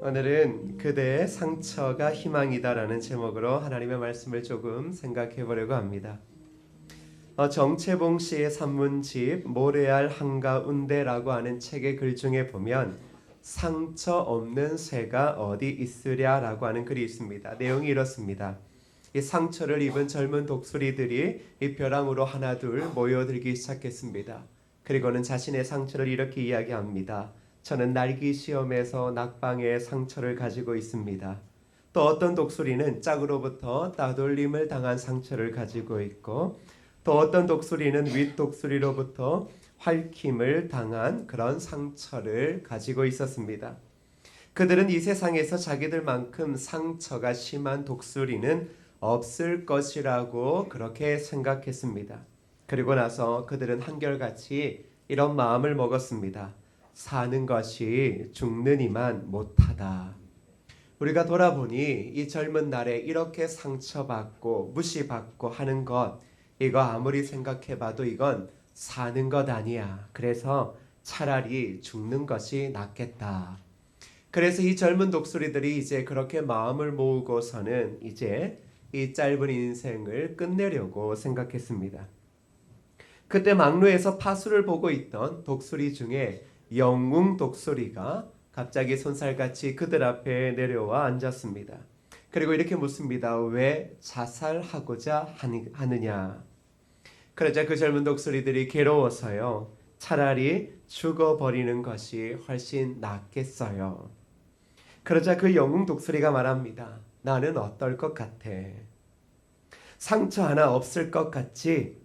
오늘은 그대의 상처가 희망이다라는 제목으로 하나님의 말씀을 조금 생각해 보려고 합니다. 정채봉 씨의 산문집 모래알 한가운데라고 하는 책의 글 중에 보면 상처 없는 새가 어디 있으랴라고 하는 글이 있습니다. 내용이 이렇습니다. 이 상처를 입은 젊은 독수리들이 이 벼랑으로 하나둘 모여들기 시작했습니다. 그리고는 자신의 상처를 이렇게 이야기합니다. 저는 날기 시험에서 낙방의 상처를 가지고 있습니다. 또 어떤 독수리는 짝으로부터 따돌림을 당한 상처를 가지고 있고, 또 어떤 독수리는 윗독수리로부터 활킴을 당한 그런 상처를 가지고 있었습니다. 그들은 이 세상에서 자기들만큼 상처가 심한 독수리는 없을 것이라고 그렇게 생각했습니다. 그리고 나서 그들은 한결같이 이런 마음을 먹었습니다. 사는 것이 죽는 이만 못하다. 우리가 돌아보니 이 젊은 날에 이렇게 상처받고 무시받고 하는 것, 이거 아무리 생각해봐도 이건 사는 것 아니야. 그래서 차라리 죽는 것이 낫겠다. 그래서 이 젊은 독수리들이 이제 그렇게 마음을 모으고서는 이제 이 짧은 인생을 끝내려고 생각했습니다. 그때 막루에서 파수를 보고 있던 독수리 중에 영웅 독수리가 갑자기 손살같이 그들 앞에 내려와 앉았습니다. 그리고 이렇게 묻습니다. 왜 자살하고자 하느냐? 그러자 그 젊은 독수리들이 괴로워서요. 차라리 죽어버리는 것이 훨씬 낫겠어요. 그러자 그 영웅 독수리가 말합니다. 나는 어떨 것 같아? 상처 하나 없을 것 같지?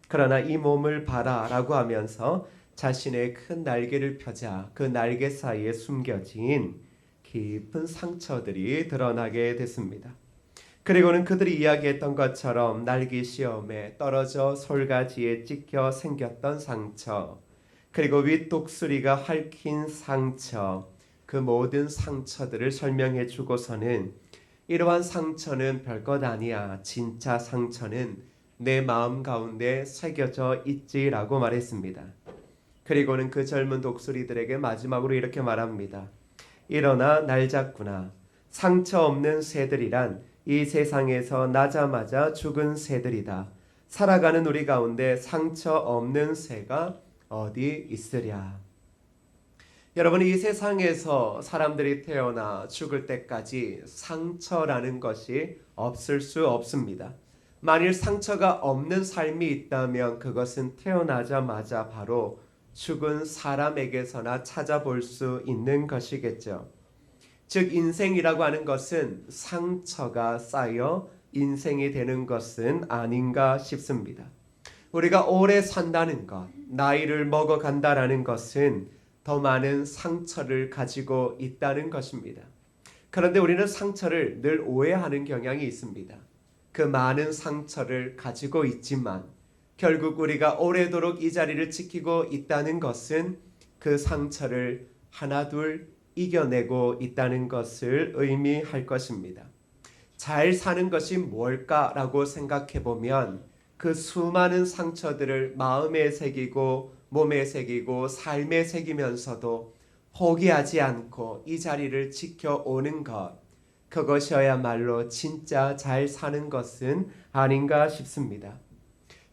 그러나 이 몸을 봐라 라고 하면서 자신의 큰 날개를 펴자 그 날개 사이에 숨겨진 깊은 상처들이 드러나게 됐습니다. 그리고는 그들이 이야기했던 것처럼 날개 시험에 떨어져 솔가지에 찍혀 생겼던 상처, 그리고 윗독수리가 핥힌 상처, 그 모든 상처들을 설명해 주고서는 이러한 상처는 별것 아니야. 진짜 상처는 내 마음 가운데 새겨져 있지라고 말했습니다. 그리고는 그 젊은 독수리들에게 마지막으로 이렇게 말합니다. 일어나 날 잡구나. 상처 없는 새들이란 이 세상에서 나자마자 죽은 새들이다. 살아가는 우리 가운데 상처 없는 새가 어디 있으랴. 여러분, 이 세상에서 사람들이 태어나 죽을 때까지 상처라는 것이 없을 수 없습니다. 만일 상처가 없는 삶이 있다면 그것은 태어나자마자 바로 죽은 사람에게서나 찾아볼 수 있는 것이겠죠. 즉 인생이라고 하는 것은 상처가 쌓여 인생이 되는 것은 아닌가 싶습니다. 우리가 오래 산다는 것, 나이를 먹어간다라는 것은 더 많은 상처를 가지고 있다는 것입니다. 그런데 우리는 상처를 늘 오해하는 경향이 있습니다. 그 많은 상처를 가지고 있지만 결국 우리가 오래도록 이 자리를 지키고 있다는 것은 그 상처를 하나둘 이겨내고 있다는 것을 의미할 것입니다. 잘 사는 것이 뭘까라고 생각해 보면 그 수많은 상처들을 마음에 새기고 몸에 새기고 삶에 새기면서도 포기하지 않고 이 자리를 지켜오는 것, 그것이어야말로 진짜 잘 사는 것은 아닌가 싶습니다.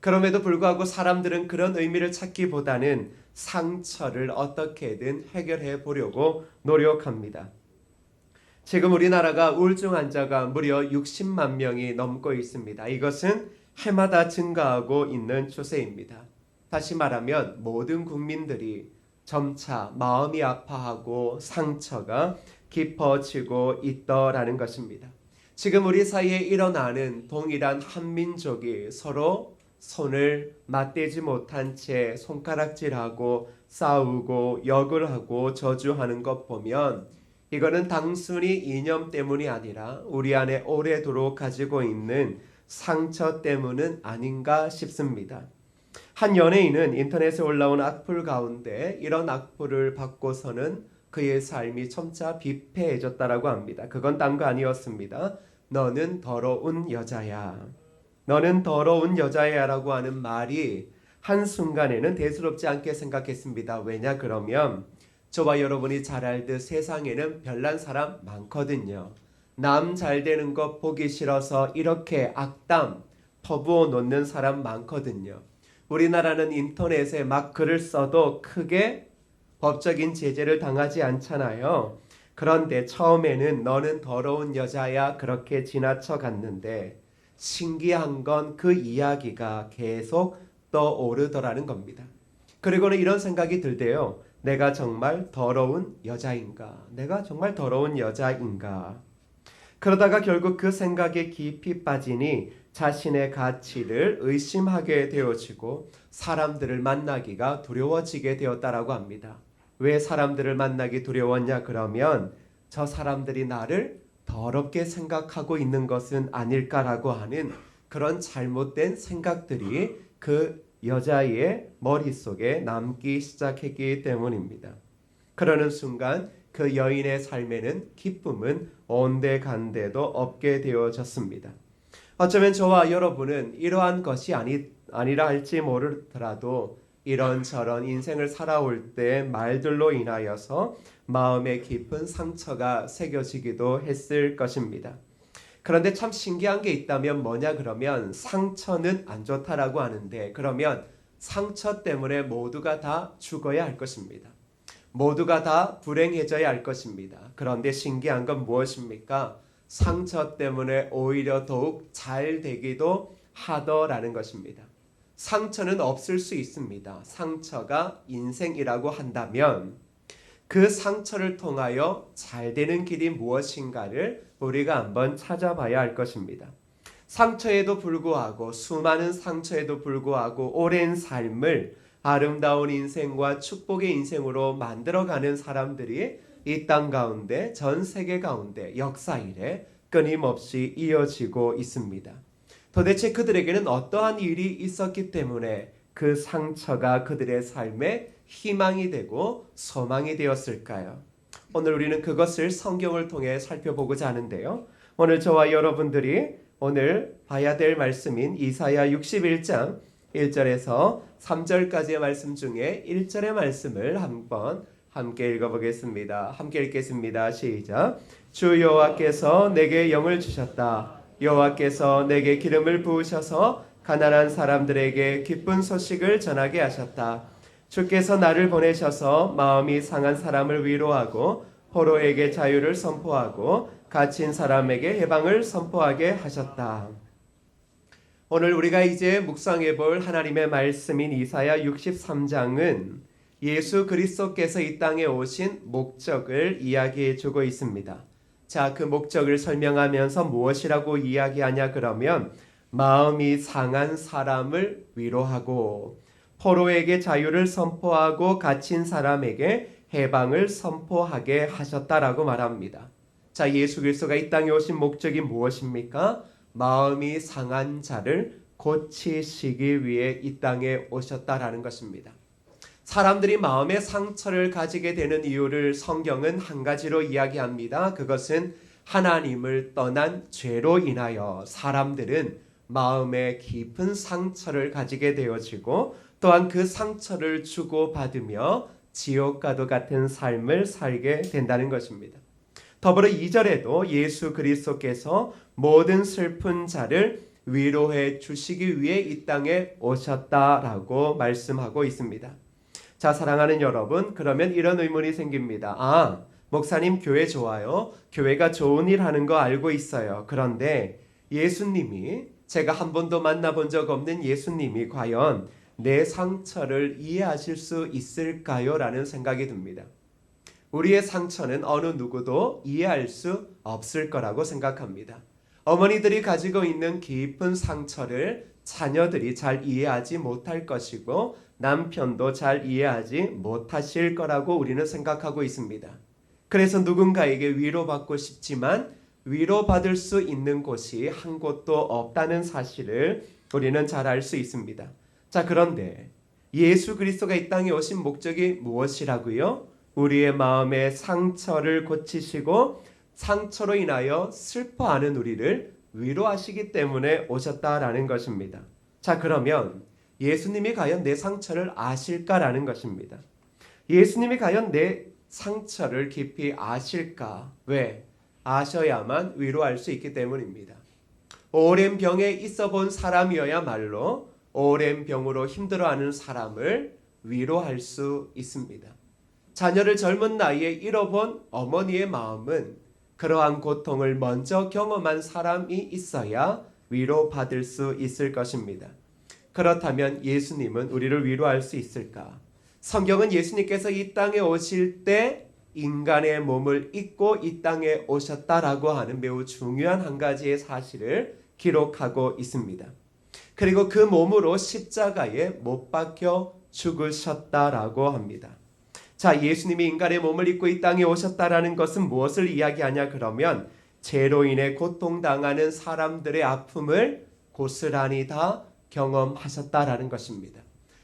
그럼에도 불구하고 사람들은 그런 의미를 찾기보다는 상처를 어떻게든 해결해 보려고 노력합니다. 지금 우리나라가 우울증 환자가 무려 60만 명이 넘고 있습니다. 이것은 해마다 증가하고 있는 추세입니다. 다시 말하면 모든 국민들이 점차 마음이 아파하고 상처가 깊어지고 있더라는 것입니다. 지금 우리 사이에 일어나는 동일한 한민족이 서로 손을 맞대지 못한 채 손가락질하고 싸우고 욕을 하고 저주하는 것 보면 이거는 단순히 이념 때문이 아니라 우리 안에 오래도록 가지고 있는 상처 때문은 아닌가 싶습니다. 한 연예인은 인터넷에 올라온 악플 가운데 이런 악플을 받고서는 그의 삶이 점차 비폐해졌다라고 합니다. 그건 딴 거 아니었습니다. 너는 더러운 여자야. 너는 더러운 여자야 라고 하는 말이 한순간에는 대수롭지 않게 생각했습니다. 왜냐 그러면 저와 여러분이 잘 알듯 세상에는 별난 사람 많거든요. 남 잘 되는 것 보기 싫어서 이렇게 악담 퍼부어 놓는 사람 많거든요. 우리나라는 인터넷에 막 글을 써도 크게 법적인 제재를 당하지 않잖아요. 그런데 처음에는 너는 더러운 여자야 그렇게 지나쳐 갔는데 신기한 건 그 이야기가 계속 떠오르더라는 겁니다. 그리고는 이런 생각이 들대요. 내가 정말 더러운 여자인가? 내가 정말 더러운 여자인가? 그러다가 결국 그 생각에 깊이 빠지니 자신의 가치를 의심하게 되어지고 사람들을 만나기가 두려워지게 되었다라고 합니다. 왜 사람들을 만나기 두려웠냐 그러면 저 사람들이 나를 더럽게 생각하고 있는 것은 아닐까라고 하는 그런 잘못된 생각들이 그 여자의 머릿속에 남기 시작했기 때문입니다. 그러는 순간 그 여인의 삶에는 기쁨은 온데간데도 없게 되어졌습니다. 어쩌면 저와 여러분은 이러한 것이 아니라 할지 모르더라도 이런저런 인생을 살아올 때 말들로 인하여서 마음에 깊은 상처가 새겨지기도 했을 것입니다. 그런데 참 신기한 게 있다면 뭐냐 그러면 상처는 안 좋다라고 하는데 그러면 상처 때문에 모두가 다 죽어야 할 것입니다. 모두가 다 불행해져야 할 것입니다. 그런데 신기한 건 무엇입니까? 상처 때문에 오히려 더욱 잘 되기도 하더라는 것입니다. 상처는 없을 수 있습니다. 상처가 인생이라고 한다면 그 상처를 통하여 잘 되는 길이 무엇인가를 우리가 한번 찾아봐야 할 것입니다. 상처에도 불구하고 수많은 상처에도 불구하고 오랜 삶을 아름다운 인생과 축복의 인생으로 만들어가는 사람들이 이 땅 가운데 전 세계 가운데 역사 이래 끊임없이 이어지고 있습니다. 도대체 그들에게는 어떠한 일이 있었기 때문에 그 상처가 그들의 삶에 희망이 되고 소망이 되었을까요? 오늘 우리는 그것을 성경을 통해 살펴보고자 하는데요. 오늘 저와 여러분들이 오늘 봐야 될 말씀인 이사야 61장 1절에서 3절까지의 말씀 중에 1절의 말씀을 한번 함께 읽어보겠습니다. 함께 읽겠습니다. 시작. 주 여호와께서 내게 영을 주셨다. 여호와께서 내게 기름을 부으셔서 가난한 사람들에게 기쁜 소식을 전하게 하셨다. 주께서 나를 보내셔서 마음이 상한 사람을 위로하고 포로에게 자유를 선포하고 갇힌 사람에게 해방을 선포하게 하셨다. 오늘 우리가 이제 묵상해 볼 하나님의 말씀인 이사야 63장은 예수 그리스도께서 이 땅에 오신 목적을 이야기해 주고 있습니다. 자, 그 목적을 설명하면서 무엇이라고 이야기하냐 그러면 마음이 상한 사람을 위로하고 포로에게 자유를 선포하고 갇힌 사람에게 해방을 선포하게 하셨다라고 말합니다. 자, 예수 그리스도가 이 땅에 오신 목적이 무엇입니까? 마음이 상한 자를 고치시기 위해 이 땅에 오셨다라는 것입니다. 사람들이 마음의 상처를 가지게 되는 이유를 성경은 한 가지로 이야기합니다. 그것은 하나님을 떠난 죄로 인하여 사람들은 마음에 깊은 상처를 가지게 되어지고 또한 그 상처를 주고받으며 지옥과도 같은 삶을 살게 된다는 것입니다. 더불어 2절에도 예수 그리스도께서 모든 슬픈 자를 위로해 주시기 위해 이 땅에 오셨다라고 말씀하고 있습니다. 자, 사랑하는 여러분, 그러면 이런 의문이 생깁니다. 목사님 교회 좋아요. 교회가 좋은 일 하는 거 알고 있어요. 그런데 예수님이 제가 한 번도 만나본 적 없는 예수님이 과연 내 상처를 이해하실 수 있을까요? 라는 생각이 듭니다. 우리의 상처는 어느 누구도 이해할 수 없을 거라고 생각합니다. 어머니들이 가지고 있는 깊은 상처를 자녀들이 잘 이해하지 못할 것이고 남편도 잘 이해하지 못하실 거라고 우리는 생각하고 있습니다. 그래서 누군가에게 위로받고 싶지만 위로받을 수 있는 곳이 한 곳도 없다는 사실을 우리는 잘 알 수 있습니다. 자, 그런데 예수 그리스도가 이 땅에 오신 목적이 무엇이라고요? 우리의 마음의 상처를 고치시고 상처로 인하여 슬퍼하는 우리를 위로하시기 때문에 오셨다라는 것입니다. 자, 그러면 예수님이 과연 내 상처를 아실까라는 것입니다. 예수님이 과연 내 상처를 깊이 아실까? 왜? 아셔야만 위로할 수 있기 때문입니다. 오랜 병에 있어 본 사람이어야말로 오랜 병으로 힘들어하는 사람을 위로할 수 있습니다. 자녀를 젊은 나이에 잃어본 어머니의 마음은 그러한 고통을 먼저 경험한 사람이 있어야 위로받을 수 있을 것입니다. 그렇다면 예수님은 우리를 위로할 수 있을까? 성경은 예수님께서 이 땅에 오실 때 인간의 몸을 입고 이 땅에 오셨다라고 하는 매우 중요한 한 가지의 사실을 기록하고 있습니다. 그리고 그 몸으로 십자가에 못 박혀 죽으셨다라고 합니다. 자, 예수님이 인간의 몸을 입고 이 땅에 오셨다라는 것은 무엇을 이야기하냐 그러면 죄로 인해 고통당하는 사람들의 아픔을 고스란히 다 경험하셨다라는 것입니다.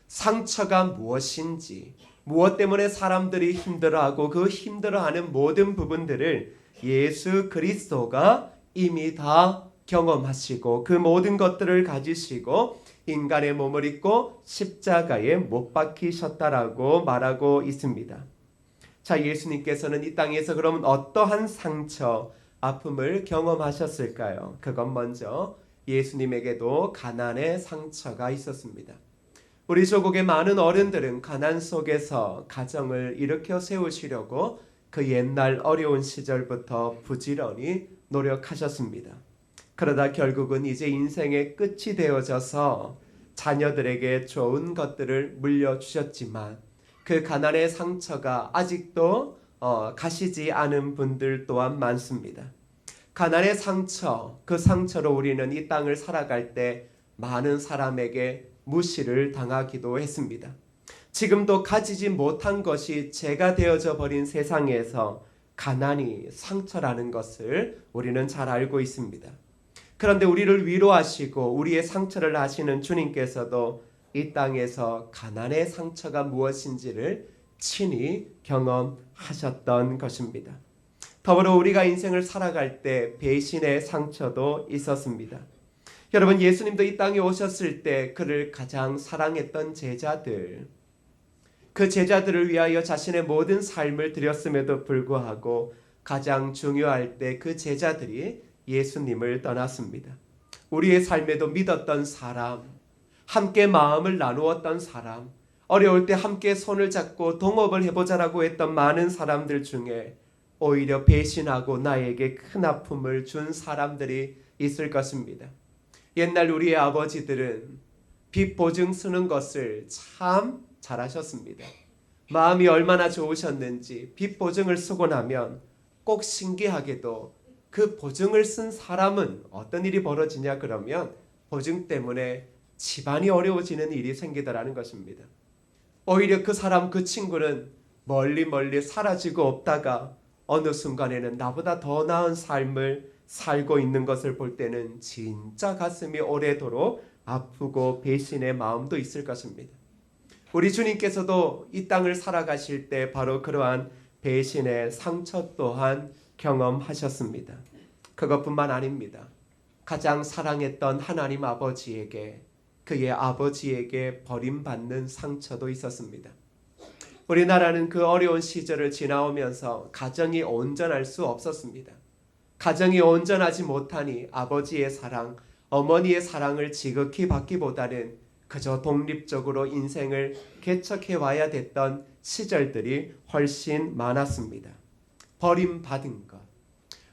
상처가 무엇인지, 무엇 때문에 사람들이 힘들어하고 그 힘들어하는 모든 부분들을 예수 그리스도가 이미 다 경험하시고 그 모든 것들을 가지시고 인간의 몸을 입고 십자가에 못 박히셨다라고 말하고 있습니다. 자, 예수님께서는 이 땅에서 그러면 어떠한 상처, 아픔을 경험하셨을까요? 그건 먼저 예수님에게도 가난의 상처가 있었습니다. 우리 조국의 많은 어른들은 가난 속에서 가정을 일으켜 세우시려고 그 옛날 어려운 시절부터 부지런히 노력하셨습니다. 그러다 결국은 이제 인생의 끝이 되어져서 자녀들에게 좋은 것들을 물려주셨지만 그 가난의 상처가 아직도 가시지 않은 분들 또한 많습니다. 가난의 상처, 그 상처로 우리는 이 땅을 살아갈 때 많은 사람에게 무시를 당하기도 했습니다. 지금도 가지지 못한 것이 죄가 되어져 버린 세상에서 가난이 상처라는 것을 우리는 잘 알고 있습니다. 그런데 우리를 위로하시고 우리의 상처를 아시는 주님께서도 이 땅에서 가난의 상처가 무엇인지를 친히 경험하셨던 것입니다. 더불어 우리가 인생을 살아갈 때 배신의 상처도 있었습니다. 여러분, 예수님도 이 땅에 오셨을 때 그를 가장 사랑했던 제자들, 그 제자들을 위하여 자신의 모든 삶을 드렸음에도 불구하고 가장 중요할 때 그 제자들이 예수님을 떠났습니다. 우리의 삶에도 믿었던 사람, 함께 마음을 나누었던 사람, 어려울 때 함께 손을 잡고 동업을 해보자라고 했던 많은 사람들 중에 오히려 배신하고 나에게 큰 아픔을 준 사람들이 있을 것입니다. 옛날 우리의 아버지들은 빚 보증 쓰는 것을 참 잘하셨습니다. 마음이 얼마나 좋으셨는지 빚 보증을 쓰고 나면 꼭 신기하게도 그 보증을 쓴 사람은 어떤 일이 벌어지냐 그러면 보증 때문에 집안이 어려워지는 일이 생기더라는 것입니다. 오히려 그 사람, 그 친구는 멀리 사라지고 없다가 어느 순간에는 나보다 더 나은 삶을 살고 있는 것을 볼 때는 진짜 가슴이 오래도록 아프고 배신의 마음도 있을 것입니다. 우리 주님께서도 이 땅을 살아가실 때 바로 그러한 배신의 상처 또한 경험하셨습니다. 그것뿐만 아닙니다. 가장 사랑했던 하나님 아버지에게, 그의 아버지에게 버림받는 상처도 있었습니다. 우리나라는 그 어려운 시절을 지나오면서 가정이 온전할 수 없었습니다. 가정이 온전하지 못하니 아버지의 사랑, 어머니의 사랑을 지극히 받기보다는 그저 독립적으로 인생을 개척해 와야 됐던 시절들이 훨씬 많았습니다. 버림받은 것.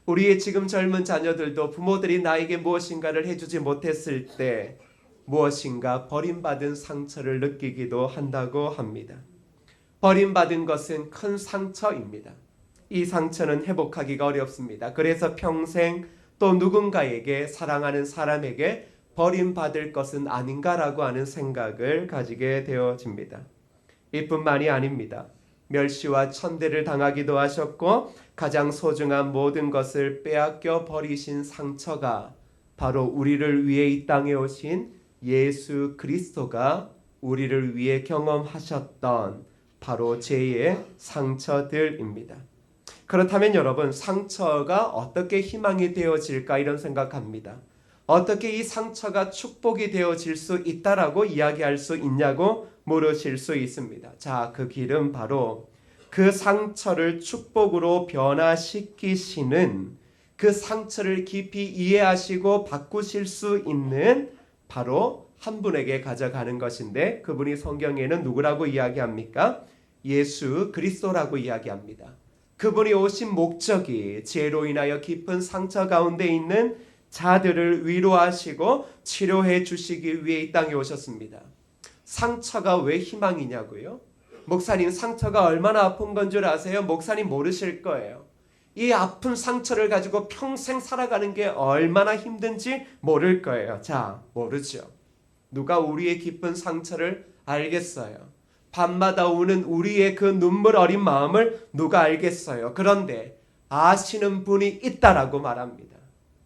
우리의 지금 젊은 자녀들도 부모들이 나에게 무엇인가를 해주지 못했을 때 무엇인가 버림받은 상처를 느끼기도 한다고 합니다. 버림받은 것은 큰 상처입니다. 이 상처는 회복하기가 어렵습니다. 그래서 평생 또 누군가에게, 사랑하는 사람에게 버림받을 것은 아닌가라고 하는 생각을 가지게 되어집니다. 이뿐만이 아닙니다. 멸시와 천대를 당하기도 하셨고 가장 소중한 모든 것을 빼앗겨 버리신 상처가 바로 우리를 위해 이 땅에 오신 예수 그리스도가 우리를 위해 경험하셨던 바로 죄의 상처들입니다. 그렇다면 여러분, 상처가 어떻게 희망이 되어질까 이런 생각합니다. 어떻게 이 상처가 축복이 되어질 수 있다라고 이야기할 수 있냐고 물으실 수 있습니다. 자, 그 길은 바로 그 상처를 축복으로 변화시키시는, 그 상처를 깊이 이해하시고 바꾸실 수 있는 바로 한 분에게 가져가는 것인데, 그분이 성경에는 누구라고 이야기합니까? 예수 그리스도라고 이야기합니다. 그분이 오신 목적이 죄로 인하여 깊은 상처 가운데 있는 자들을 위로하시고 치료해 주시기 위해 이 땅에 오셨습니다. 상처가 왜 희망이냐고요? 목사님, 상처가 얼마나 아픈 건 줄 아세요? 목사님 모르실 거예요. 이 아픈 상처를 가지고 평생 살아가는 게 얼마나 힘든지 모를 거예요. 자, 모르죠. 누가 우리의 깊은 상처를 알겠어요? 밤마다 우는 우리의 그 눈물 어린 마음을 누가 알겠어요? 그런데 아시는 분이 있다라고 말합니다.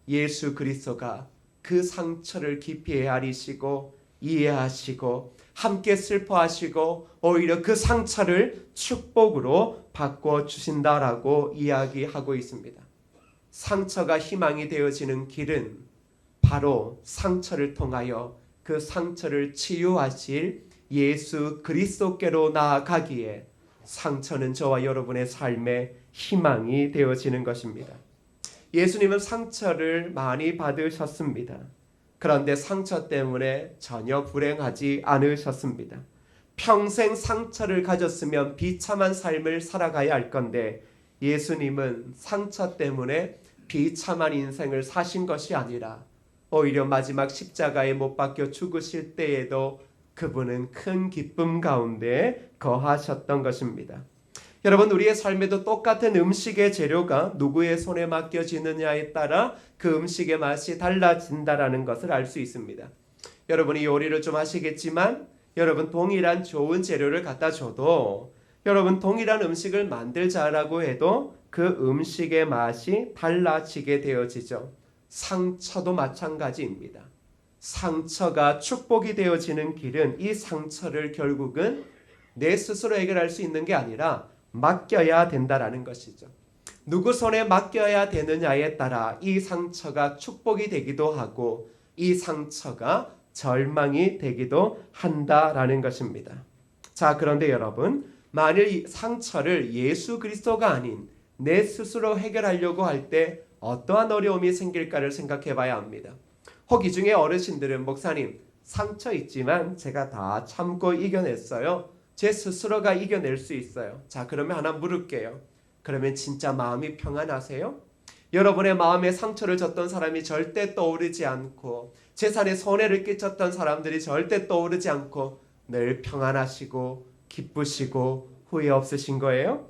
예수 그리스도가 그 상처를 깊이 헤아리시고 이해하시고 함께 슬퍼하시고 오히려 그 상처를 축복으로 바꿔 주신다라고 이야기하고 있습니다. 상처가 희망이 되어지는 길은 바로 상처를 통하여 그 상처를 치유하실 예수 그리스도께로 나아가기에 상처는 저와 여러분의 삶의 희망이 되어지는 것입니다. 예수님은 상처를 많이 받으셨습니다. 그런데 상처 때문에 전혀 불행하지 않으셨습니다. 평생 상처를 가졌으면 비참한 삶을 살아가야 할 건데, 예수님은 상처 때문에 비참한 인생을 사신 것이 아니라 오히려 마지막 십자가에 못 박혀 죽으실 때에도 그분은 큰 기쁨 가운데 거하셨던 것입니다. 여러분, 우리의 삶에도 똑같은 음식의 재료가 누구의 손에 맡겨지느냐에 따라 그 음식의 맛이 달라진다라는 것을 알 수 있습니다. 여러분이 요리를 좀 하시겠지만 여러분 동일한 좋은 재료를 갖다 줘도 여러분 동일한 음식을 만들자라고 해도 그 음식의 맛이 달라지게 되어지죠. 상처도 마찬가지입니다. 상처가 축복이 되어지는 길은 이 상처를 결국은 내 스스로 해결할 수 있는 게 아니라 맡겨야 된다라는 것이죠. 누구 손에 맡겨야 되느냐에 따라 이 상처가 축복이 되기도 하고 이 상처가 절망이 되기도 한다라는 것입니다. 자, 그런데 여러분, 만일 이 상처를 예수 그리스도가 아닌 내 스스로 해결하려고 할 때 어떠한 어려움이 생길까를 생각해 봐야 합니다. 혹 이 중에 어르신들은 목사님, 상처 있지만 제가 다 참고 이겨냈어요. 제 스스로가 이겨낼 수 있어요. 자, 그러면 하나 물을게요. 그러면 진짜 마음이 평안하세요? 여러분의 마음에 상처를 줬던 사람이 절대 떠오르지 않고 재산에 손해를 끼쳤던 사람들이 절대 떠오르지 않고 늘 평안하시고 기쁘시고 후회 없으신 거예요?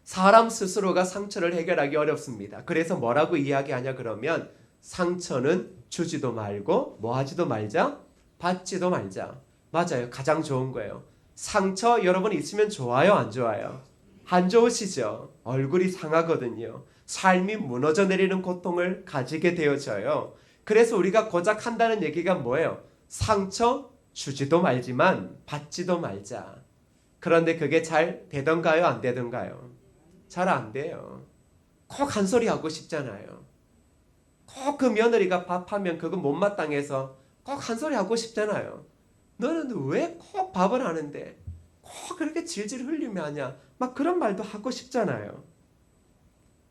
사람 스스로가 상처를 해결하기 어렵습니다. 그래서 뭐라고 이야기하냐 그러면 상처는 주지도 말고 뭐 하지도 말자? 받지도 말자. 맞아요. 가장 좋은 거예요. 상처 여러분 있으면 좋아요, 안 좋아요? 안 좋으시죠? 얼굴이 상하거든요. 삶이 무너져 내리는 고통을 가지게 되어져요. 그래서 우리가 고작 한다는 얘기가 뭐예요? 상처 주지도 말지만 받지도 말자. 그런데 그게 잘 되던가요, 안 되던가요? 잘 안 돼요. 꼭 한 소리 하고 싶잖아요. 꼭 그 며느리가 밥하면 그거 못마땅해서 꼭 한 소리 하고 싶잖아요. 너는 왜 꼭 밥을 하는데 꼭 그렇게 질질 흘리며 하냐, 막 그런 말도 하고 싶잖아요.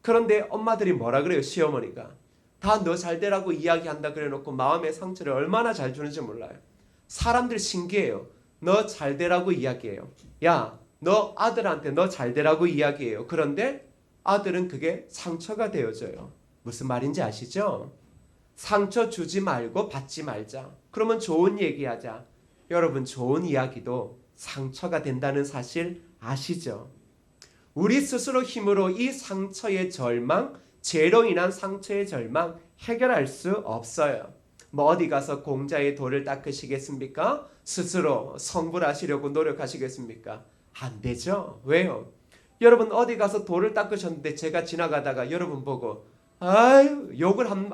그런데 엄마들이 뭐라 그래요? 시어머니가 다 너 잘되라고 이야기한다 그래놓고 마음의 상처를 얼마나 잘 주는지 몰라요. 사람들 신기해요. 너 잘되라고 이야기해요. 야, 너 아들한테 너 잘되라고 이야기해요. 그런데 아들은 그게 상처가 되어져요. 무슨 말인지 아시죠? 상처 주지 말고 받지 말자. 그러면 좋은 얘기하자. 여러분, 좋은 이야기도 상처가 된다는 사실 아시죠? 우리 스스로 힘으로 이 상처의 절망, 죄로 인한 상처의 절망 해결할 수 없어요. 뭐 어디 가서 공자의 돌을 닦으시겠습니까? 스스로 성불하시려고 노력하시겠습니까? 안 되죠. 왜요? 여러분 어디 가서 돌을 닦으셨는데 제가 지나가다가 여러분 보고 아유 욕을 한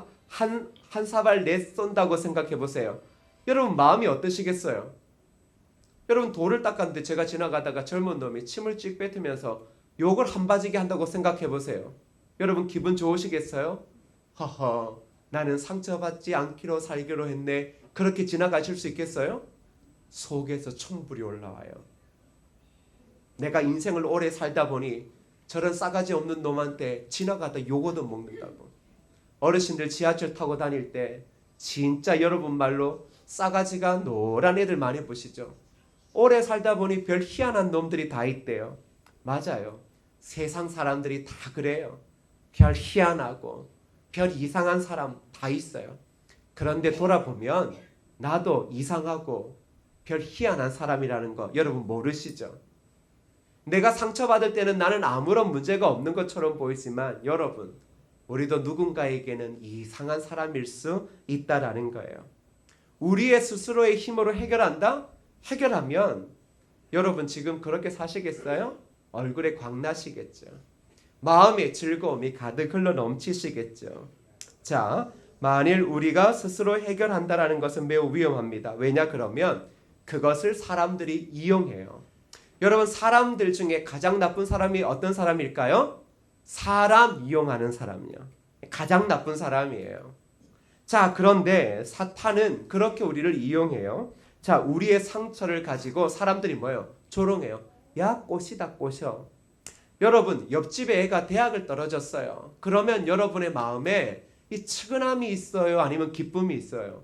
사발 내쏜다고 생각해 보세요. 여러분 마음이 어떠시겠어요? 여러분 돌을 닦았는데 제가 지나가다가 젊은 놈이 침을 찍 뱉으면서 욕을 한 바지게 한다고 생각해 보세요. 여러분 기분 좋으시겠어요? 허허, 나는 상처받지 않기로 살기로 했네. 그렇게 지나가실 수 있겠어요? 속에서 천불이 올라와요. 내가 인생을 오래 살다 보니 저런 싸가지 없는 놈한테 지나가다 욕얻어 먹는다고. 어르신들 지하철 타고 다닐 때 진짜 여러분 말로 싸가지가 노란 애들 많이 보시죠. 오래 살다 보니 별 희한한 놈들이 다 있대요. 맞아요. 세상 사람들이 다 그래요. 별 희한하고 별 이상한 사람 다 있어요. 그런데 돌아보면 나도 이상하고 별 희한한 사람이라는 거 여러분 모르시죠? 내가 상처받을 때는 나는 아무런 문제가 없는 것처럼 보이지만 여러분, 우리도 누군가에게는 이상한 사람일 수 있다라는 거예요. 우리의 스스로의 힘으로 해결한다? 해결하면 여러분 지금 그렇게 사시겠어요? 얼굴에 광나시겠죠. 마음의 즐거움이 가득 흘러 넘치시겠죠. 자, 만일 우리가 스스로 해결한다라는 것은 매우 위험합니다. 왜냐 그러면 그것을 사람들이 이용해요. 여러분, 사람들 중에 가장 나쁜 사람이 어떤 사람일까요? 사람 이용하는 사람이요. 가장 나쁜 사람이에요. 자, 그런데 사탄은 그렇게 우리를 이용해요. 자, 우리의 상처를 가지고 사람들이 뭐예요? 조롱해요. 야, 꽃이다, 꽃이요. 여러분, 옆집에 애가 대학을 떨어졌어요. 그러면 여러분의 마음에 이 측은함이 있어요? 아니면 기쁨이 있어요?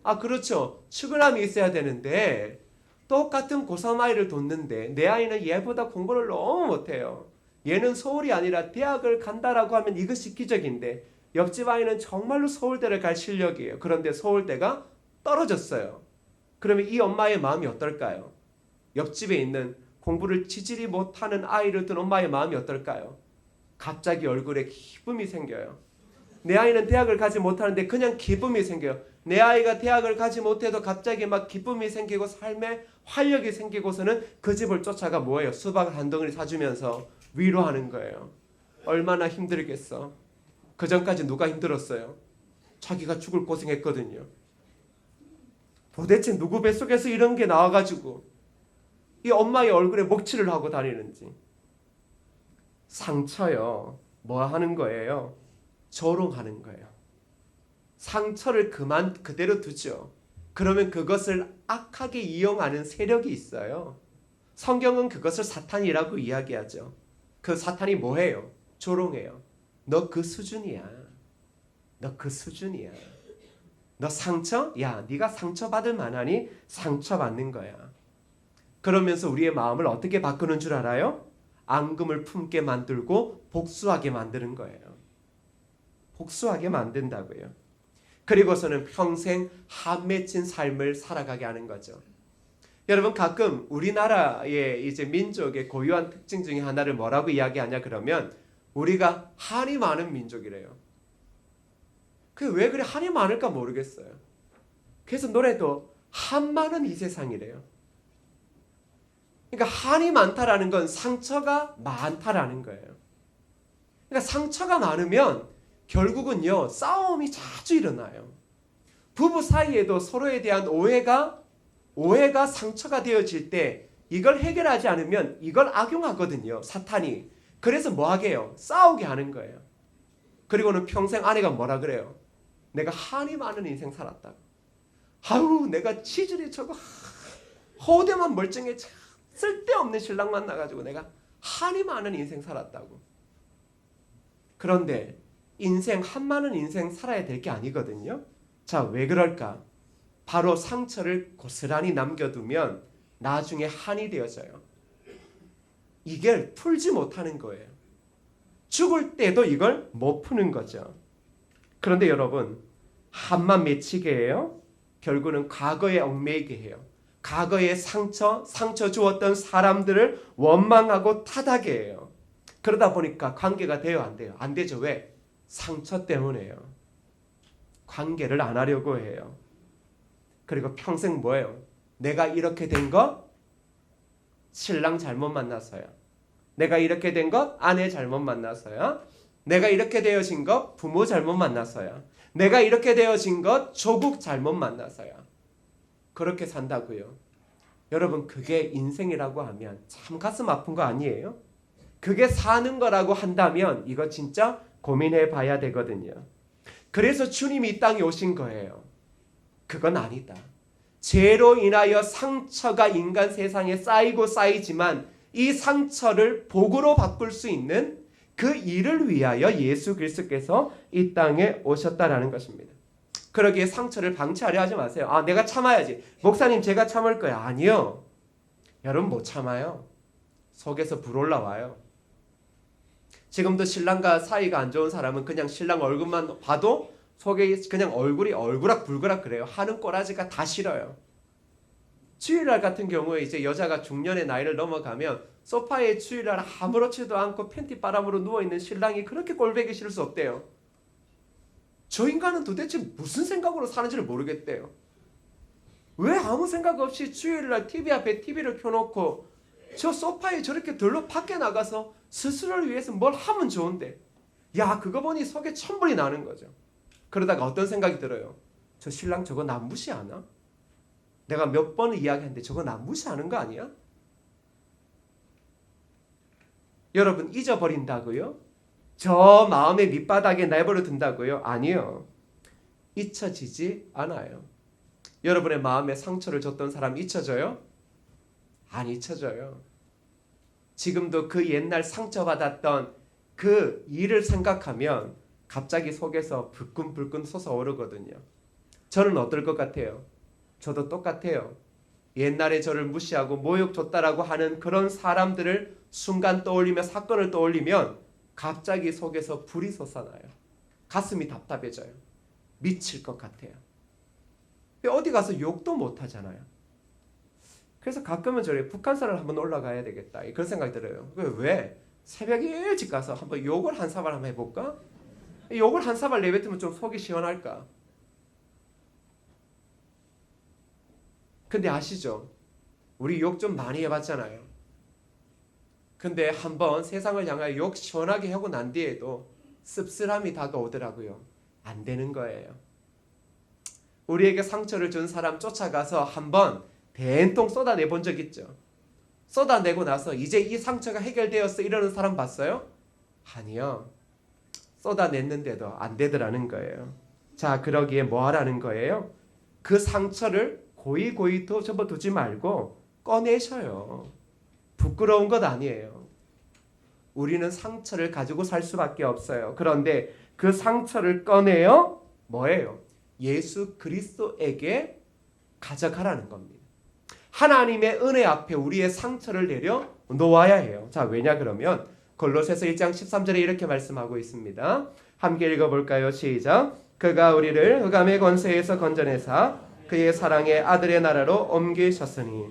아, 그렇죠. 측은함이 있어야 되는데 똑같은 고3 아이를 뒀는데 내 아이는 얘보다 공부를 너무 못해요. 얘는 서울이 아니라 대학을 간다라고 하면 이것이 기적인데 옆집 아이는 정말로 서울대를 갈 실력이에요. 그런데 서울대가 떨어졌어요. 그러면 이 엄마의 마음이 어떨까요? 옆집에 있는 공부를 지질이 못하는 아이를 둔 엄마의 마음이 어떨까요? 갑자기 얼굴에 기쁨이 생겨요. 내 아이는 대학을 가지 못하는데 그냥 기쁨이 생겨요. 내 아이가 대학을 가지 못해도 갑자기 막 기쁨이 생기고 삶에 활력이 생기고서는 그 집을 쫓아가 뭐예요? 수박 한 덩어리 사주면서 위로하는 거예요. 얼마나 힘들겠어. 그 전까지 누가 힘들었어요? 자기가 죽을 고생했거든요. 도대체 누구 뱃속에서 이런 게 나와가지고 이 엄마의 얼굴에 먹칠을 하고 다니는지. 상처요. 뭐 하는 거예요? 조롱하는 거예요. 상처를 그대로 두죠. 그러면 그것을 악하게 이용하는 세력이 있어요. 성경은 그것을 사탄이라고 이야기하죠. 그 사탄이 뭐해요? 조롱해요. 너 그 수준이야. 너 그 수준이야. 너 상처? 야, 네가 상처받을 만하니 상처받는 거야. 그러면서 우리의 마음을 어떻게 바꾸는 줄 알아요? 앙금을 품게 만들고 복수하게 만드는 거예요. 복수하게 만든다고요. 그리고서는 평생 한 맺힌 삶을 살아가게 하는 거죠. 여러분, 가끔 우리나라의 이제 민족의 고유한 특징 중에 하나를 뭐라고 이야기하냐 그러면 우리가 한이 많은 민족이래요. 그게 왜 그래 한이 많을까 모르겠어요. 그래서 노래도 한 많은 이 세상이래요. 그러니까 한이 많다라는 건 상처가 많다라는 거예요. 그러니까 상처가 많으면 결국은요 싸움이 자주 일어나요. 부부 사이에도 서로에 대한 오해가 상처가 되어질 때 이걸 해결하지 않으면 이걸 악용하거든요, 사탄이. 그래서 뭐 하게 해요? 싸우게 하는 거예요. 그리고는 평생 아내가 뭐라 그래요? 내가 한이 많은 인생 살았다고. 아우, 내가 치질이 저거 허우대만 멀쩡해 쓸데없는 신랑 만나가지고 내가 한이 많은 인생 살았다고. 그런데 인생 한 많은 인생 살아야 될 게 아니거든요. 자, 왜 그럴까? 바로 상처를 고스란히 남겨두면 나중에 한이 되어져요. 이걸 풀지 못하는 거예요. 죽을 때도 이걸 못 푸는 거죠. 그런데 여러분, 한만 맺히게 해요? 결국은 과거에 얽매이게 해요. 과거의 상처 주었던 사람들을 원망하고 탓하게 해요. 그러다 보니까 관계가 돼요, 안 돼요? 안 되죠. 왜? 상처 때문에요. 관계를 안 하려고 해요. 그리고 평생 뭐예요? 내가 이렇게 된 거 신랑 잘못 만나서요. 내가 이렇게 된 것 아내 잘못 만나서요. 내가 이렇게 되어진 것 부모 잘못 만나서요. 내가 이렇게 되어진 것 조국 잘못 만나서요. 그렇게 산다고요. 여러분, 그게 인생이라고 하면 참 가슴 아픈 거 아니에요? 그게 사는 거라고 한다면 이거 진짜 고민해 봐야 되거든요. 그래서 주님이 이 땅에 오신 거예요. 그건 아니다. 죄로 인하여 상처가 인간 세상에 쌓이고 쌓이지만 이 상처를 복으로 바꿀 수 있는 그 일을 위하여 예수 그리스도께서 이 땅에 오셨다라는 것입니다. 그러기에 상처를 방치하려 하지 마세요. 아, 내가 참아야지. 목사님, 제가 참을 거야. 아니요. 여러분 못 참아요. 속에서 불 올라와요. 지금도 신랑과 사이가 안 좋은 사람은 그냥 신랑 얼굴만 봐도 속에 그냥 얼굴이 얼그락불그락 그래요. 하는 꼬라지가 다 싫어요. 주일날 같은 경우에 이제 여자가 중년의 나이를 넘어가면 소파에 주일날 아무렇지도 않고 팬티 바람으로 누워있는 신랑이 그렇게 꼴보기 싫을 수 없대요. 저 인간은 도대체 무슨 생각으로 사는지를 모르겠대요. 왜 아무 생각 없이 주일날 TV 앞에 TV를 켜놓고 저 소파에 저렇게 들러 밖에 나가서 스스로를 위해서 뭘 하면 좋은데, 야, 그거 보니 속에 천불이 나는 거죠. 그러다가 어떤 생각이 들어요. 저 신랑 저거 나 무시하나? 내가 몇 번을 이야기했는데 저거 나 무시하는 거 아니야? 여러분 잊어버린다고요? 저 마음의 밑바닥에 내버려 둔다고요? 아니요. 잊혀지지 않아요. 여러분의 마음에 상처를 줬던 사람 잊혀져요? 안 잊혀져요. 지금도 그 옛날 상처받았던 그 일을 생각하면 갑자기 속에서 불끈불끈 솟아오르거든요. 저는 어떨 것 같아요? 저도 똑같아요. 옛날에 저를 무시하고 모욕 줬다라고 하는 그런 사람들을 순간 떠올리며 사건을 떠올리면 갑자기 속에서 불이 솟아나요. 가슴이 답답해져요. 미칠 것 같아요. 어디 가서 욕도 못 하잖아요. 그래서 가끔은 저래 북한산을 한번 올라가야 되겠다 그런 생각이 들어요. 왜? 새벽에 일찍 가서 한번 욕을 한 사발 한번 해볼까? 욕을 한 사발 내뱉으면 좀 속이 시원할까? 근데 아시죠? 우리 욕 좀 많이 해봤잖아요. 근데 한번 세상을 향하여 욕 시원하게 하고 난 뒤에도 씁쓸함이 다가오더라고요. 안 되는 거예요. 우리에게 상처를 준 사람 쫓아가서 한번 된통 쏟아내 본 적 있죠? 쏟아내고 나서 이제 이 상처가 해결되었어 이러는 사람 봤어요? 아니요. 쏟아냈는데도 안 되더라는 거예요. 자, 그러기에 뭐 하라는 거예요? 그 상처를 고이고이 접어두지 말고 꺼내셔요. 부끄러운 것 아니에요. 우리는 상처를 가지고 살 수밖에 없어요. 그런데 그 상처를 꺼내요? 뭐예요? 예수 그리스도에게 가져가라는 겁니다. 하나님의 은혜 앞에 우리의 상처를 내려 놓아야 해요. 자, 왜냐 그러면 골로새서 1장 13절에 이렇게 말씀하고 있습니다. 함께 읽어볼까요? 시작. 그가 우리를 흑암의 권세에서 건져내사 그의 사랑의 아들의 나라로 옮기셨으니.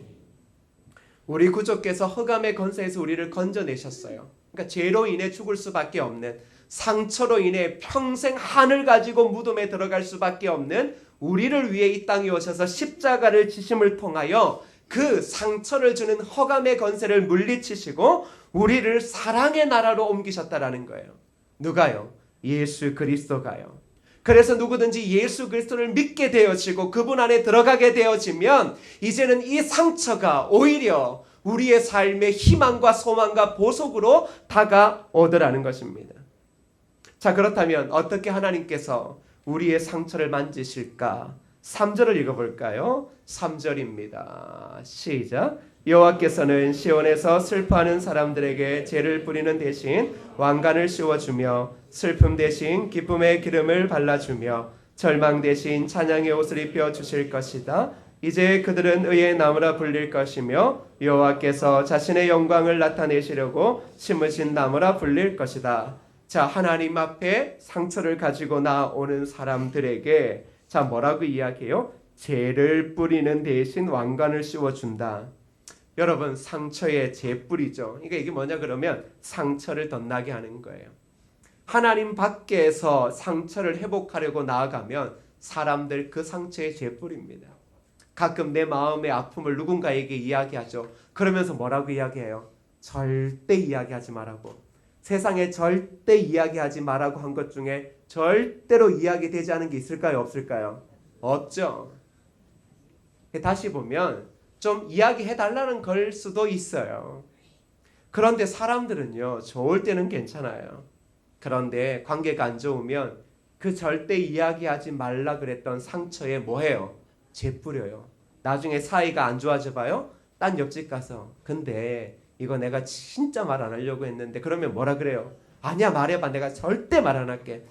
우리 구주께서 흑암의 권세에서 우리를 건져내셨어요. 그러니까 죄로 인해 죽을 수밖에 없는, 상처로 인해 평생 한을 가지고 무덤에 들어갈 수밖에 없는 우리를 위해 이 땅에 오셔서 십자가를 지심을 통하여 그 상처를 주는 흑암의 권세를 물리치시고 우리를 사랑의 나라로 옮기셨다라는 거예요. 누가요? 예수 그리스도가요. 그래서 누구든지 예수 그리스도를 믿게 되어지고 그분 안에 들어가게 되어지면 이제는 이 상처가 오히려 우리의 삶의 희망과 소망과 보석으로 다가오더라는 것입니다. 자, 그렇다면 어떻게 하나님께서 우리의 상처를 만지실까? 3절을 읽어볼까요? 3절입니다. 시작. 여호와께서는 시온에서 슬퍼하는 사람들에게 죄를 뿌리는 대신 왕관을 씌워주며 슬픔 대신 기쁨의 기름을 발라주며 절망 대신 찬양의 옷을 입혀주실 것이다. 이제 그들은 의의 나무라 불릴 것이며 여호와께서 자신의 영광을 나타내시려고 심으신 나무라 불릴 것이다. 자, 하나님 앞에 상처를 가지고 나오는 사람들에게 자, 뭐라고 이야기해요? 죄를 뿌리는 대신 왕관을 씌워준다. 여러분, 상처에 죄 뿌리죠. 그러니까 이게 뭐냐 그러면 상처를 덧나게 하는 거예요. 하나님 밖에서 상처를 회복하려고 나아가면 사람들 그 상처에 죄 뿌립니다. 가끔 내 마음의 아픔을 누군가에게 이야기하죠. 그러면서 뭐라고 이야기해요? 절대 이야기하지 말라고. 세상에 절대 이야기하지 말라고 한 것 중에 절대로 이야기되지 않은 게 있을까요? 없을까요? 없죠. 다시 보면 좀 이야기해달라는 걸 수도 있어요. 그런데 사람들은요, 좋을 때는 괜찮아요. 그런데 관계가 안 좋으면 그 절대 이야기하지 말라 그랬던 상처에 뭐해요? 죄 뿌려요. 나중에 사이가 안 좋아져 봐요. 딴 옆집 가서 근데 이거 내가 진짜 말 안 하려고 했는데 그러면 뭐라 그래요? 아니야 말해봐. 내가 절대 말 안 할게.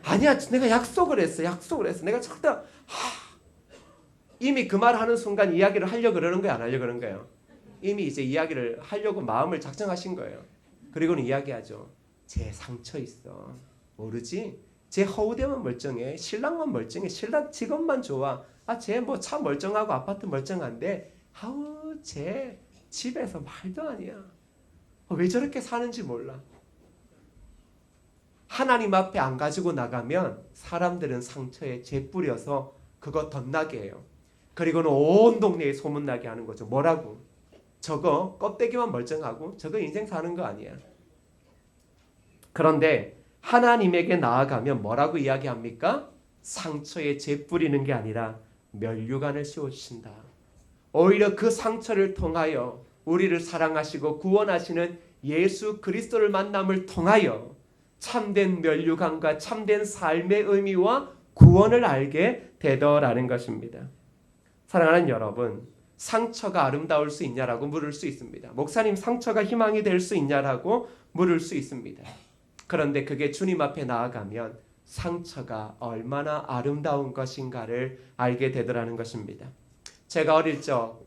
아니야 내가 약속을 했어. 내가 절대 이미 그 말 하는 순간 이야기를 하려고 그러는 거야 안 하려고 그러는 거예요? 이미 이제 이야기를 하려고 마음을 작정하신 거예요. 그리고는 이야기하죠. 제 상처 있어. 모르지? 제 허우대만 멀쩡해. 신랑만 멀쩡해. 신랑 직업만 좋아. 쟤 뭐 차 멀쩡하고 아파트 멀쩡한데 아우 쟤 집에서 말도 아니야. 왜 저렇게 사는지 몰라. 하나님 앞에 안 가지고 나가면 사람들은 상처에 재 뿌려서 그거 덧나게 해요. 그리고는 온 동네에 소문나게 하는 거죠. 뭐라고? 저거 껍데기만 멀쩡하고 저거 인생 사는 거 아니야. 그런데 하나님에게 나아가면 뭐라고 이야기합니까? 상처에 재 뿌리는 게 아니라 면류관을 씌워주신다. 오히려 그 상처를 통하여 우리를 사랑하시고 구원하시는 예수 그리스도를 만남을 통하여 참된 면류관과 참된 삶의 의미와 구원을 알게 되더라는 것입니다. 사랑하는 여러분, 상처가 아름다울 수 있냐라고 물을 수 있습니다. 목사님, 상처가 희망이 될 수 있냐라고 물을 수 있습니다. 그런데 그게 주님 앞에 나아가면 상처가 얼마나 아름다운 것인가를 알게 되더라는 것입니다. 제가 어릴 적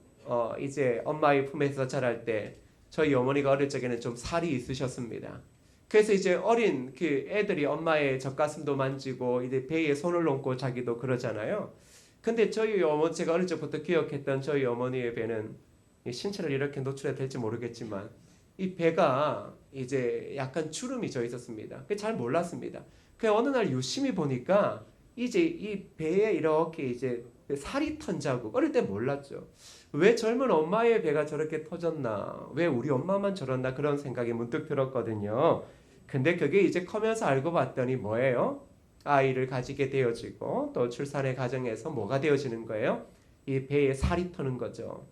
이제 엄마의 품에서 자랄 때 저희 어머니가 어릴 적에는 좀 살이 있으셨습니다. 그래서 이제 어린 그 애들이 엄마의 젖가슴도 만지고 이제 배에 손을 얹고 자기도 그러잖아요. 근데 제가 어릴 적부터 기억했던 저희 어머니의 배는 신체를 이렇게 노출해도 될지 모르겠지만 이 배가 이제 약간 주름이 져 있었습니다. 잘 몰랐습니다. 그 어느 날 유심히 보니까 이제 이 배에 이렇게 이제 살이 턴 자국. 어릴 때 몰랐죠. 왜 젊은 엄마의 배가 저렇게 터졌나? 왜 우리 엄마만 저랬나? 그런 생각이 문득 들었거든요. 근데 그게 이제 커면서 알고 봤더니 뭐예요? 아이를 가지게 되어지고 또 출산의 과정에서 뭐가 되어지는 거예요? 이 배에 살이 터는 거죠.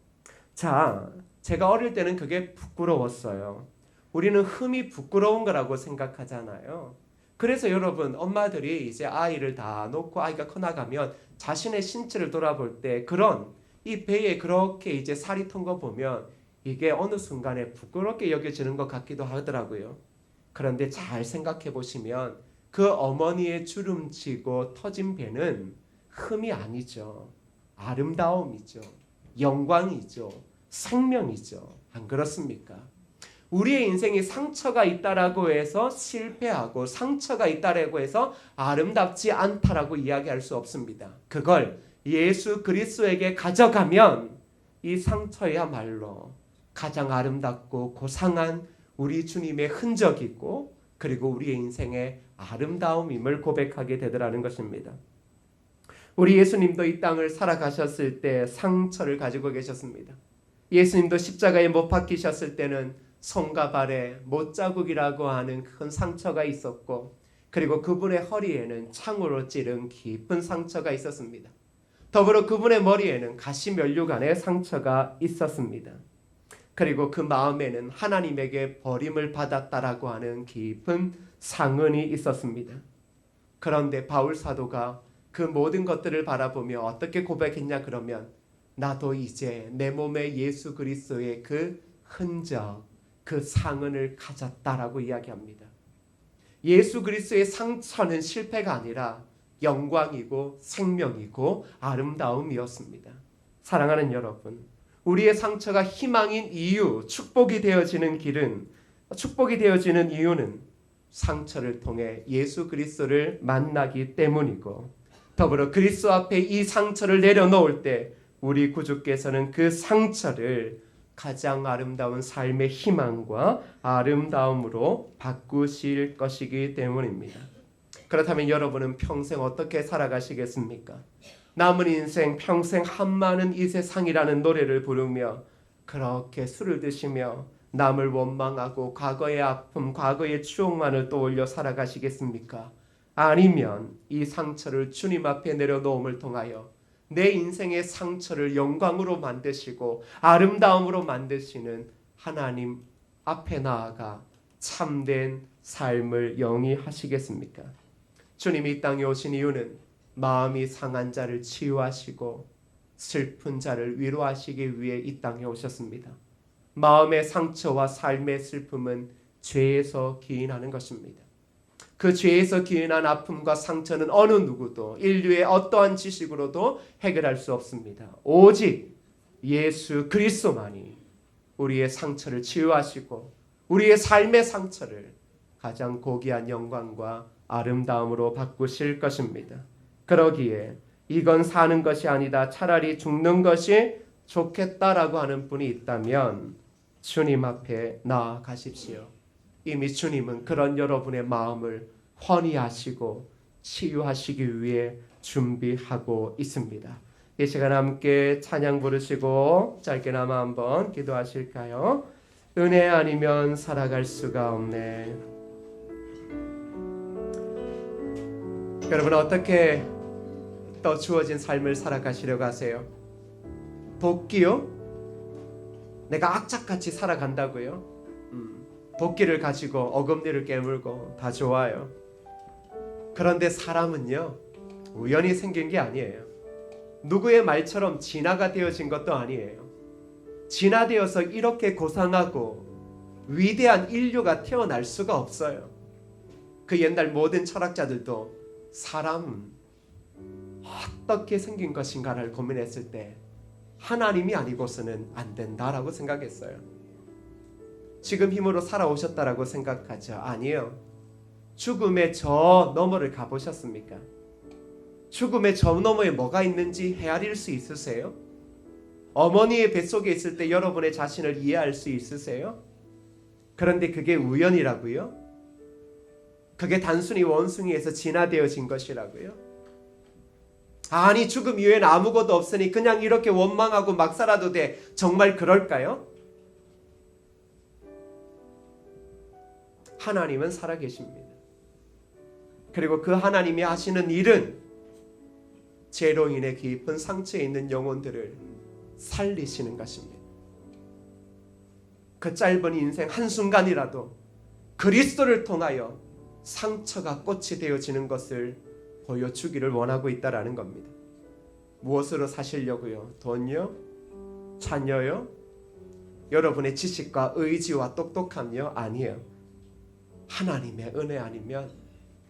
자, 제가 어릴 때는 그게 부끄러웠어요. 우리는 흠이 부끄러운 거라고 생각하잖아요. 그래서 여러분, 엄마들이 이제 아이를 다 놓고 아이가 커나가면 자신의 신체를 돌아볼 때 그런 이 배에 그렇게 이제 살이 턴 거 보면 이게 어느 순간에 부끄럽게 여겨지는 것 같기도 하더라고요. 그런데 잘 생각해 보시면 그 어머니의 주름지고 터진 배는 흠이 아니죠. 아름다움이죠. 영광이죠. 생명이죠. 안 그렇습니까? 우리의 인생에 상처가 있다라고 해서 실패하고 상처가 있다라고 해서 아름답지 않다라고 이야기할 수 없습니다. 그걸 예수 그리스도에게 가져가면 이 상처야말로 가장 아름답고 고상한 우리 주님의 흔적이고 그리고 우리의 인생의 아름다움임을 고백하게 되더라는 것입니다. 우리 예수님도 이 땅을 살아가셨을 때 상처를 가지고 계셨습니다. 예수님도 십자가에 못 박히셨을 때는 손과 발에 못자국이라고 하는 큰 상처가 있었고 그리고 그분의 허리에는 창으로 찌른 깊은 상처가 있었습니다. 더불어 그분의 머리에는 가시면류관의 상처가 있었습니다. 그리고 그 마음에는 하나님에게 버림을 받았다라고 하는 깊은 상흔이 있었습니다. 그런데 바울 사도가 그 모든 것들을 바라보며 어떻게 고백했냐 그러면 나도 이제 내 몸에 예수 그리스도의 그 흔적, 그 상흔을 가졌다라고 이야기합니다. 예수 그리스도의 상처는 실패가 아니라 영광이고 생명이고 아름다움이었습니다. 사랑하는 여러분, 우리의 상처가 희망인 이유, 축복이 되어지는 이유는 상처를 통해 예수 그리스도를 만나기 때문이고 더불어 그리스도 앞에 이 상처를 내려놓을 때 우리 구주께서는 그 상처를 가장 아름다운 삶의 희망과 아름다움으로 바꾸실 것이기 때문입니다. 그렇다면 여러분은 평생 어떻게 살아가시겠습니까? 남은 인생 평생 한많은 이 세상이라는 노래를 부르며 그렇게 술을 드시며 남을 원망하고 과거의 아픔, 과거의 추억만을 떠올려 살아가시겠습니까? 아니면 이 상처를 주님 앞에 내려놓음을 통하여 내 인생의 상처를 영광으로 만드시고 아름다움으로 만드시는 하나님 앞에 나아가 참된 삶을 영위하시겠습니까? 주님이 이 땅에 오신 이유는 마음이 상한 자를 치유하시고 슬픈 자를 위로하시기 위해 이 땅에 오셨습니다. 마음의 상처와 삶의 슬픔은 죄에서 기인하는 것입니다. 그 죄에서 기인한 아픔과 상처는 어느 누구도 인류의 어떠한 지식으로도 해결할 수 없습니다. 오직 예수 그리스도만이 우리의 상처를 치유하시고 우리의 삶의 상처를 가장 고귀한 영광과 아름다움으로 바꾸실 것입니다. 그러기에 이건 사는 것이 아니다, 차라리 죽는 것이 좋겠다라고 하는 분이 있다면 주님 앞에 나아가십시오. 이미 주님은 그런 여러분의 마음을 훤히 아시고 치유하시기 위해 준비하고 있습니다. 이 시간 함께 찬양 부르시고 짧게나마 한번 기도하실까요? 은혜 아니면 살아갈 수가 없네. 여러분 어떻게 또 주어진 삶을 살아가시려고 하세요? 도끼요? 내가 악착같이 살아간다고요? 도끼를 가지고 어금니를 깨물고 다 좋아요. 그런데 사람은요, 우연히 생긴 게 아니에요. 누구의 말처럼 진화가 되어진 것도 아니에요. 진화되어서 이렇게 고상하고 위대한 인류가 태어날 수가 없어요. 그 옛날 모든 철학자들도 사람은 어떻게 생긴 것인가를 고민했을 때 하나님이 아니고서는 안 된다라고 생각했어요. 지금 힘으로 살아오셨다라고 생각하죠? 아니에요. 죽음의 저 너머를 가보셨습니까? 죽음의 저 너머에 뭐가 있는지 헤아릴 수 있으세요? 어머니의 뱃속에 있을 때 여러분의 자신을 이해할 수 있으세요? 그런데 그게 우연이라고요? 그게 단순히 원숭이에서 진화되어진 것이라고요? 아니 죽음 이후엔 아무것도 없으니 그냥 이렇게 원망하고 막 살아도 돼. 정말 그럴까요? 하나님은 살아계십니다. 그리고 그 하나님이 하시는 일은 죄로 인해 깊은 상처에 있는 영혼들을 살리시는 것입니다. 그 짧은 인생 한순간이라도 그리스도를 통하여 상처가 꽃이 되어지는 것을 보여주기를 원하고 있다라는 겁니다. 무엇으로 사시려고요? 돈요? 자녀요? 여러분의 지식과 의지와 똑똑함요? 아니에요. 하나님의 은혜 아니면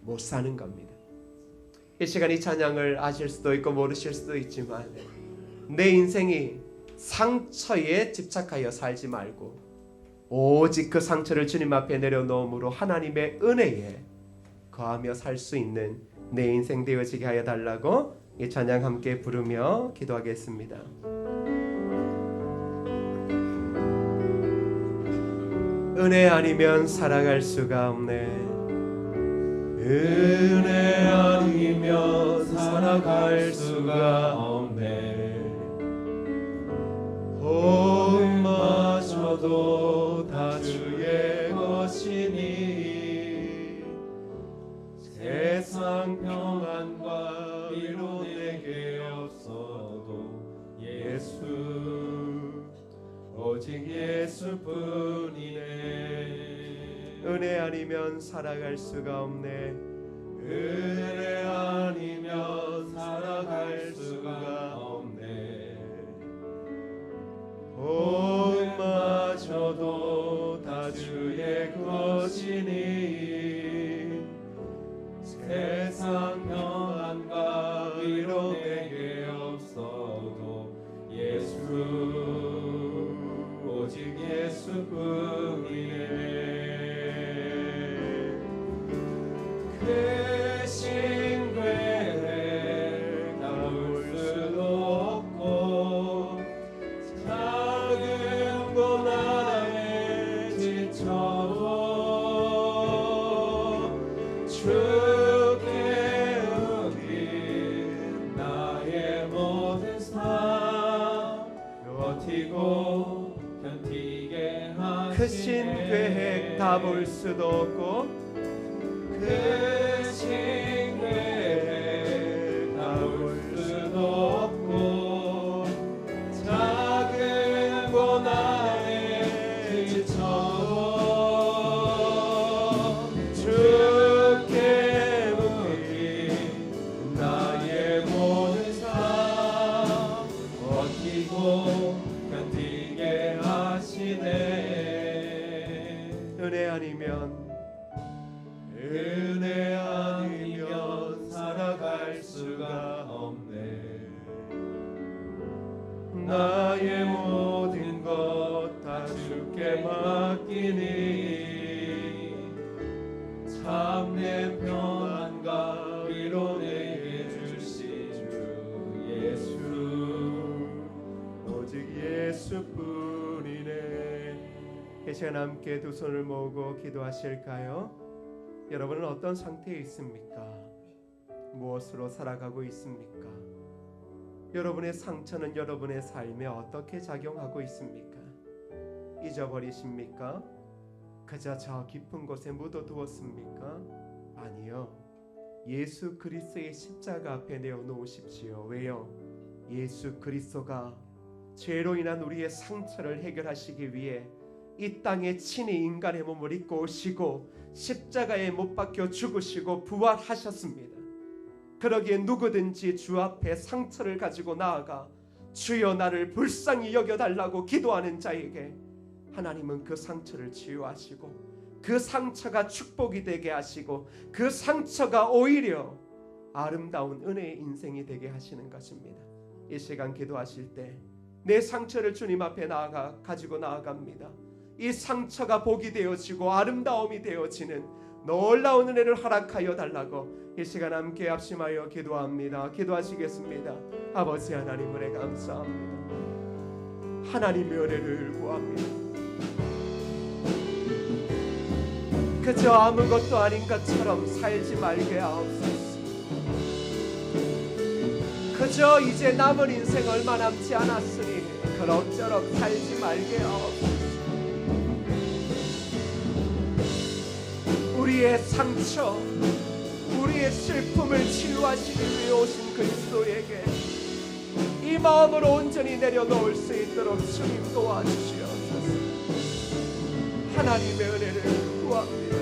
못 사는 겁니다. 이 시간 이 찬양을 아실 수도 있고 모르실 수도 있지만 내 인생이 상처에 집착하여 살지 말고 오직 그 상처를 주님 앞에 내려놓음으로 하나님의 은혜에 거하며 살 수 있는 내 인생 되어지게 하여 달라고 이 찬양 함께 부르며 기도하겠습니다. 은혜 아니면 살아갈 수가 없네. 은혜 아니면 살아갈 수가 없네. 복마저도 다 주의 것이니 세상 평안과 위로 내게 없어도 예수 오직 예수뿐이네. 은혜 아니면 살아갈 수가 없네. 은혜 아니면 살아갈 수가 없네. 복마저도 다 주의 것이니 세상 평안과 위로 내게 없어도 예수 오직 예수뿐이네. 크신 계획 나올 수도 없고 작은 고난에 지쳐도 주께 우긴 나의 모든 삶 버티고 견디게 하시네. 크신 계획 다 볼 수도 없고 크신 계획 다 볼 수도 없고 작은 고난에 지쳐도 주께 맡긴 나의 모든 삶 버티고 견디게 하시네. 은혜 아니면 살아갈 수가 없네. 나의 모든 것 다 주께 맡기니 참된 평안과 위로 내게 주시 주 예수. 오직 예수뿐이네. 이 시간 함께 두 손을 모으고 기도하실까요? 여러분은 어떤 상태에 있습니까? 무엇으로 살아가고 있습니까? 여러분의 상처는 여러분의 삶에 어떻게 작용하고 있습니까? 잊어버리십니까? 그저 저 깊은 곳에 묻어두었습니까? 아니요. 예수 그리스도의 십자가 앞에 내어놓으십시오. 왜요? 예수 그리스도가 죄로 인한 우리의 상처를 해결하시기 위해 이 땅에 친히 인간의 몸을 입고 오시고 십자가에 못 박혀 죽으시고 부활하셨습니다. 그러기에 누구든지 주 앞에 상처를 가지고 나아가 주여 나를 불쌍히 여겨달라고 기도하는 자에게 하나님은 그 상처를 치유하시고 그 상처가 축복이 되게 하시고 그 상처가 오히려 아름다운 은혜의 인생이 되게 하시는 것입니다. 이 시간 기도하실 때 내 상처를 주님 앞에 가지고 나아갑니다. 이 상처가 복이 되어지고 아름다움이 되어지는 놀라운 은혜를 허락하여 달라고 이 시간 함께 합심하여 기도합니다. 기도하시겠습니다. 아버지 하나님 은혜 감사합니다. 하나님의 은혜를 구합니다. 그저 아무것도 아닌 것처럼 살지 말게 하옵소서. 그저 이제 남은 인생 얼마 남지 않았으니 그럭저럭 살지 말게 하옵소서. 우리의 상처, 우리의 슬픔을 치유하시기 위해 오신 그리스도에게 이 마음을 온전히 내려놓을 수 있도록 주님 도와주시옵소서. 하나님의 은혜를 구합니다.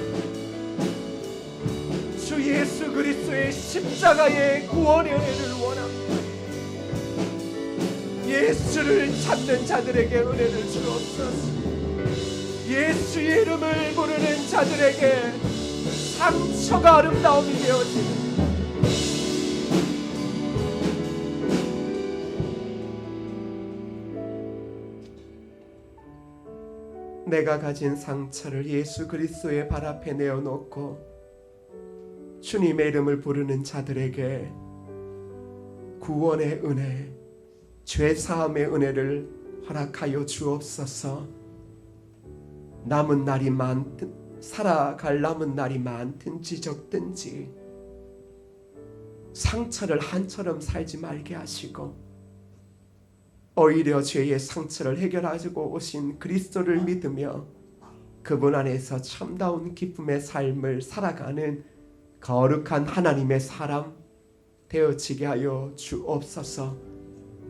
주 예수 그리스도의 십자가의 구원의 은혜를 원합니다. 예수를 찾는 자들에게 은혜를 주옵소서. 예수의 이름을 부르는 자들에게 상처가 아름다움이 되어지는 내가 가진 상처를 예수 그리스도의 발 앞에 내어놓고 주님의 이름을 부르는 자들에게 구원의 은혜, 죄사함의 은혜를 허락하여 주옵소서. 남은 날이 살아갈 남은 날이 많든지 적든지 상처를 한처럼 살지 말게 하시고 오히려 죄의 상처를 해결하시고 오신 그리스도를 믿으며 그분 안에서 참다운 기쁨의 삶을 살아가는 거룩한 하나님의 사람 되어지게 하여 주옵소서.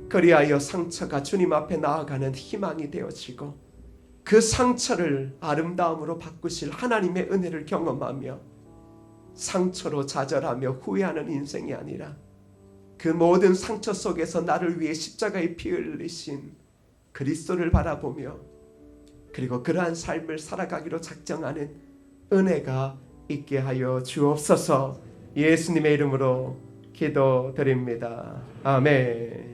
그리하여 상처가 주님 앞에 나아가는 희망이 되어지고 그 상처를 아름다움으로 바꾸실 하나님의 은혜를 경험하며 상처로 좌절하며 후회하는 인생이 아니라 그 모든 상처 속에서 나를 위해 십자가에 피 흘리신 그리스도를 바라보며 그리고 그러한 삶을 살아가기로 작정하는 은혜가 있게 하여 주옵소서. 예수님의 이름으로 기도드립니다. 아멘.